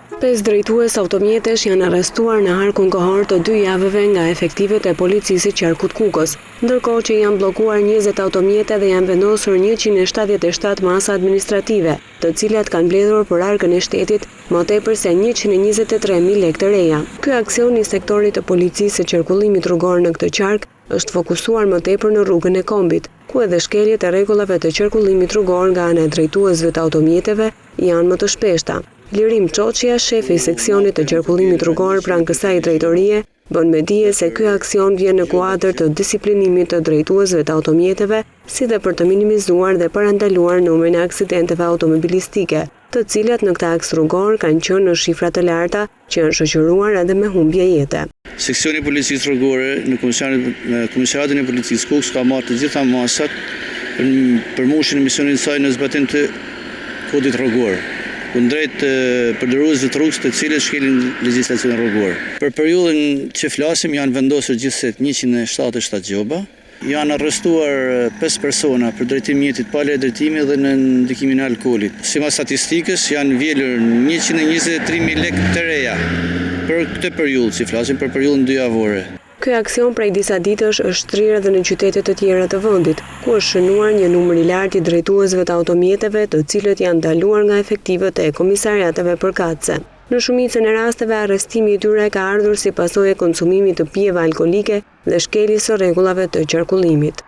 5 drejtues automjetesh janë arrestuar në harkun kohor të 2 javëve nga efektivet e policisë qarkut Kukës, ndërkohë që janë bllokuar 20 automjete dhe janë vendosur 177 masa administrative, të cilat kanë mbledhur për arkën e shtetit më tepër se 123.000 lekë të reja. Ky aksion i sektorit të policisë së qarkullimit rrugor në këtë qark është fokusuar më tepër në rrugën e Kombit, ku edhe shkeljet e rregullave të qarkullimit rrugor nga ana e drejtuesve të automjeteve janë më të shpeshta. Lirim Çoçia, shefi i seksionit të qarkullimit rrugor pranë kësaj drejtorie, bën me dije se ky aksion vjen në kuadër të disiplinimit të drejtuesve të automjeteve, si dhe për të minimizuar dhe parandaluar numrin e aksidenteve automobilistike, të cilat në këtë aks rrugor kanë qenë në shifra të larta që janë shoqëruar edhe me humbje jete. Seksioni i policisë rrugore në Komisariatin e Policisë Kukës ka marrë të gjitha masat për mbushjen e misionit të saj në zbatim të kodit rrugor, kundrejt përdorusëve të rrugës të cilët shkelin legjislacionin rrugor. Për periudhën që flasim janë vendosur gjithsesi 177 gjoba. Janë arrestuar 5 persona për drejtim mjetit pa leje drejtimi dhe në ndikimin e alkoolit. Sipas statistikës janë vjelur 123.000 lekë të reja për këtë periudhë, si flasim për periudhën 2 javore. Ky aksion prej disa ditësh është shtrirë edhe në qytete të tjera të vendit, ku është shënuar një numër i lartë i drejtuesve të automjeteve, të cilët janë ndaluar nga efektivët e komisariateve përkatëse. Në shumicën e rasteve arrestimi i tyre ka ardhur si pasojë e konsumimit të pijeve alkolike dhe shkeljes së rregullave të qarkullimit.